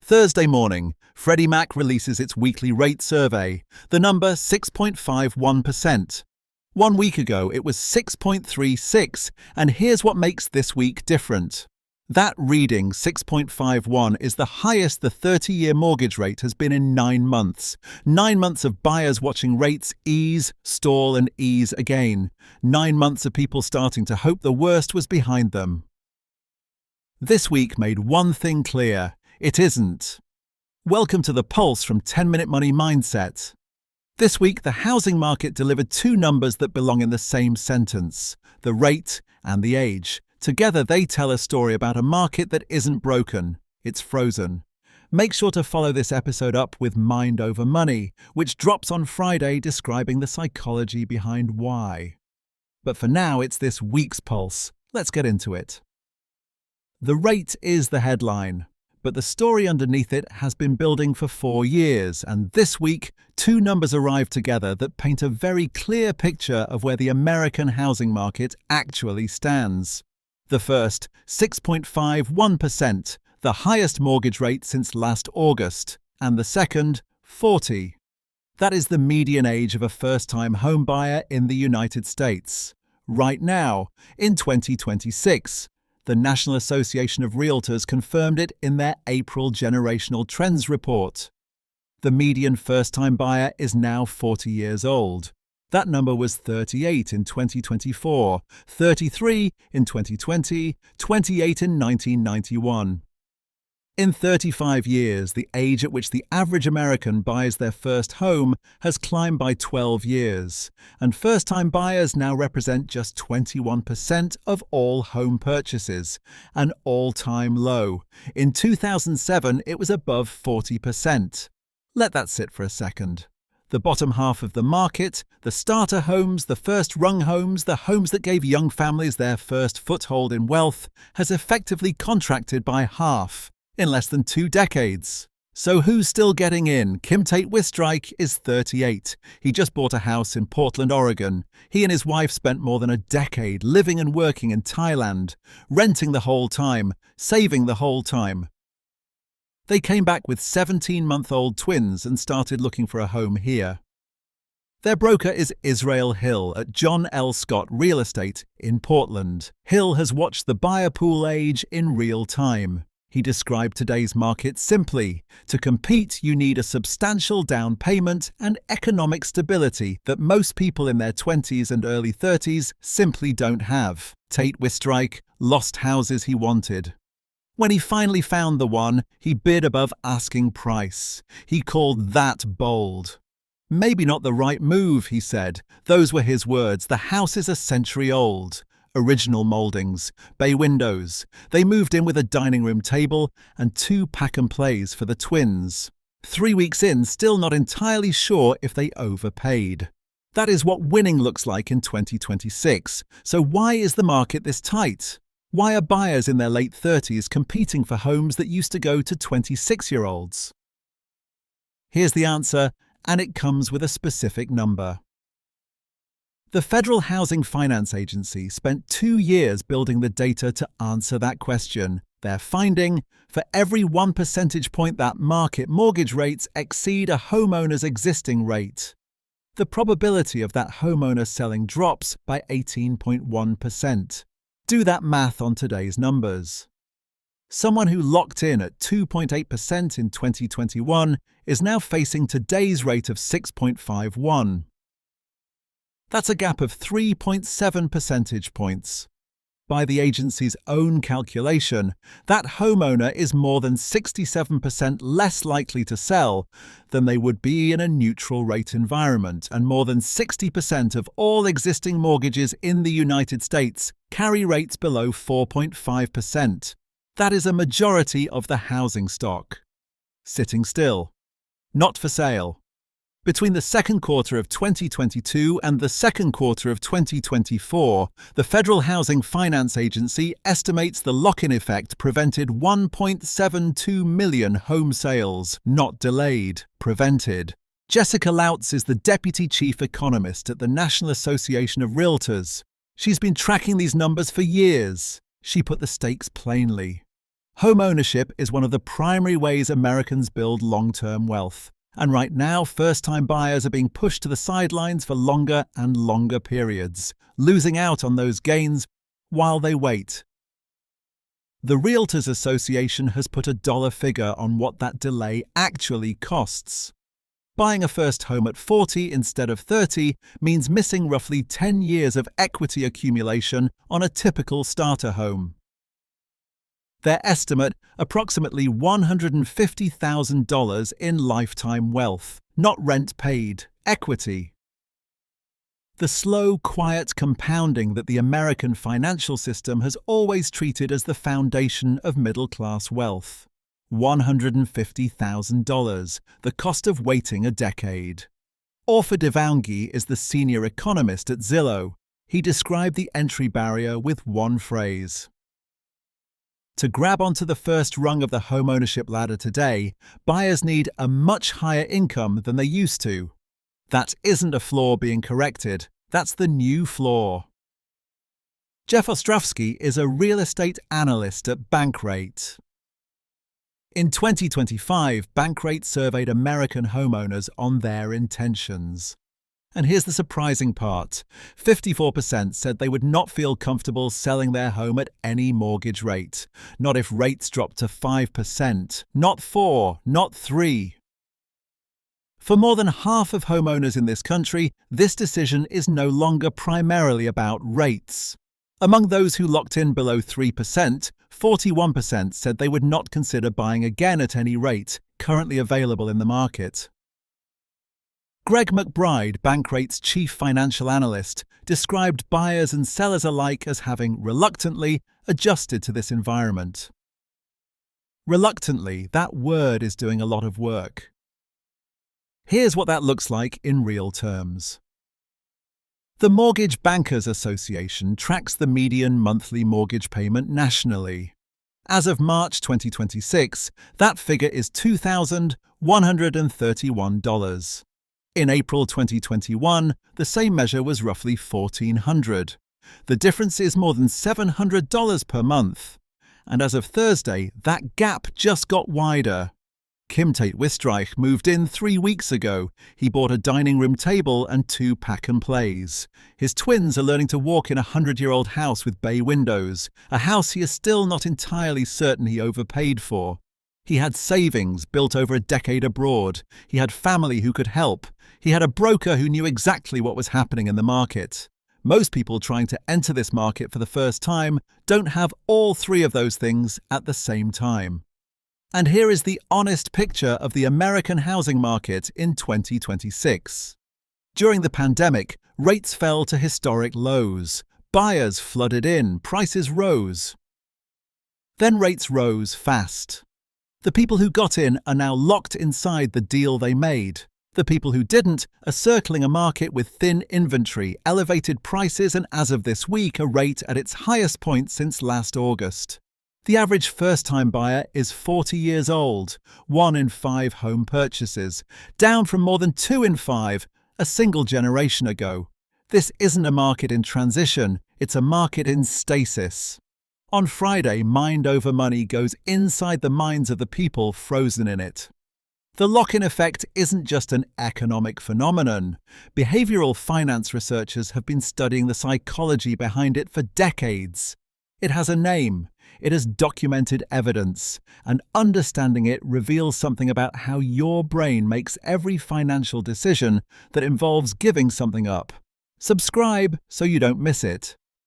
Thursday morning, Freddie Mac releases its weekly rate survey, the number 6.51%. 1 week ago, it was 6.36, and here's what makes this week different. That reading, 6.51, is the highest the 30-year mortgage rate has been in 9 months. 9 months of buyers watching rates ease, stall, and ease again. 9 months of people starting to hope the worst was behind them. This week made one thing clear: it isn't. Welcome to the Pulse from 10-Minute Money Mindset. This week, the housing market delivered 2 numbers that belong in the same sentence: the rate and the age. Together, they tell a story about a market that isn't broken, it's frozen. Make sure to follow this episode up with Mind Over Money, which drops on Friday, describing the psychology behind why. But for now, it's this week's Pulse. Let's get into it. The rate is the headline, but the story underneath it has been building for 4 years, and this week, 2 numbers arrived together that paint a very clear picture of where the American housing market actually stands. The first, 6.51%, the highest mortgage rate since last August, and the second, 40. That is the median age of a first-time homebuyer in the United States. Right now, in 2026, the National Association of Realtors confirmed it in their April Generational Trends report. The median first-time buyer is now 40 years old. That number was 38 in 2024, 33 in 2020, 28 in 1991. In 35 years, the age at which the average American buys their first home has climbed by 12 years, and first-time buyers now represent just 21% of all home purchases, an all-time low. In 2007, it was above 40%. Let that sit for a second. The bottom half of the market, the starter homes, the first-rung homes, the homes that gave young families their first foothold in wealth, has effectively contracted by half in less than 2 decades. So who's still getting in? Kim Tate Wistrike is 38. He just bought a house in Portland, Oregon. He and his wife spent more than a decade living and working in Thailand, renting the whole time, saving the whole time. They came back with 17-month-old twins and started looking for a home here. Their broker is Israel Hill at John L. Scott Real Estate in Portland. Hill has watched the buyer pool age in real time. He described today's market simply: to compete, you need a substantial down payment and economic stability that most people in their 20s and early 30s simply don't have. Tate Wistrike lost houses he wanted. When he finally found the one, he bid above asking price. He called that bold. Maybe not the right move, he said. Those were his words. The house is a century old. Original moldings, bay windows. They moved in with a dining room table and 2 pack-and-plays for the twins. 3 weeks in, still not entirely sure if they overpaid. That is what winning looks like in 2026. So why is the market this tight? Why are buyers in their late 30s competing for homes that used to go to 26-year-olds? Here's the answer, and it comes with a specific number. The Federal Housing Finance Agency spent 2 years building the data to answer that question. They're finding, for every 1 percentage point that market mortgage rates exceed a homeowner's existing rate, the probability of that homeowner selling drops by 18.1%. Do that math on today's numbers. Someone who locked in at 2.8% in 2021 is now facing today's rate of 6.51. That's a gap of 3.7 percentage points. By the agency's own calculation, that homeowner is more than 67% less likely to sell than they would be in a neutral rate environment, and more than 60% of all existing mortgages in the United States carry rates below 4.5%. That is a majority of the housing stock. Sitting still. Not for sale. Between the second quarter of 2022 and the second quarter of 2024, the Federal Housing Finance Agency estimates the lock-in effect prevented 1.72 million home sales, not delayed, prevented. Jessica Lautz is the Deputy Chief Economist at the National Association of Realtors. She's been tracking these numbers for years. She put the stakes plainly. Homeownership is one of the primary ways Americans build long-term wealth. And right now, first-time buyers are being pushed to the sidelines for longer and longer periods, losing out on those gains while they wait. The Realtors Association has put a dollar figure on what that delay actually costs. Buying a first home at 40 instead of 30 means missing roughly 10 years of equity accumulation on a typical starter home. Their estimate, approximately $150,000 in lifetime wealth, not rent paid, equity. The slow, quiet compounding that the American financial system has always treated as the foundation of middle-class wealth. $150,000, the cost of waiting a decade. Orfa Divangi is the senior economist at Zillow. He described the entry barrier with one phrase. To grab onto the first rung of the homeownership ladder today, buyers need a much higher income than they used to. That isn't a flaw being corrected, that's the new flaw. Jeff Ostrowski is a real estate analyst at Bankrate. In 2025, Bankrate surveyed American homeowners on their intentions. And here's the surprising part. 54% said they would not feel comfortable selling their home at any mortgage rate. Not if rates dropped to 5%, not 4%, not 3%. For more than half of homeowners in this country, this decision is no longer primarily about rates. Among those who locked in below 3%, 41% said they would not consider buying again at any rate currently available in the market. Greg McBride, Bankrate's chief financial analyst, described buyers and sellers alike as having reluctantly adjusted to this environment. Reluctantly, that word is doing a lot of work. Here's what that looks like in real terms. The Mortgage Bankers Association tracks the median monthly mortgage payment nationally. As of March 2026, that figure is $2,131. In April 2021, the same measure was roughly $1,400. The difference is more than $700 per month. And as of Thursday, that gap just got wider. Kim Tate-Wistreich moved in 3 weeks ago. He bought a dining room table and 2 pack-and-plays. His twins are learning to walk in a 100-year-old house with bay windows, a house he is still not entirely certain he overpaid for. He had savings built over a decade abroad. He had family who could help. He had a broker who knew exactly what was happening in the market. Most people trying to enter this market for the first time don't have all 3 of those things at the same time. And here is the honest picture of the American housing market in 2026. During the pandemic, rates fell to historic lows. Buyers flooded in, prices rose. Then rates rose fast. The people who got in are now locked inside the deal they made. The people who didn't are circling a market with thin inventory, elevated prices, and as of this week, a rate at its highest point since last August. The average first-time buyer is 40 years old, 1 in 5 home purchases, down from more than 2 in 5 a single generation ago. This isn't a market in transition, it's a market in stasis. On Friday, Mind Over Money goes inside the minds of the people frozen in it. The lock-in effect isn't just an economic phenomenon. Behavioral finance researchers have been studying the psychology behind it for decades. It has a name. It has documented evidence, and understanding it reveals something about how your brain makes every financial decision that involves giving something up. Subscribe so you don't miss it.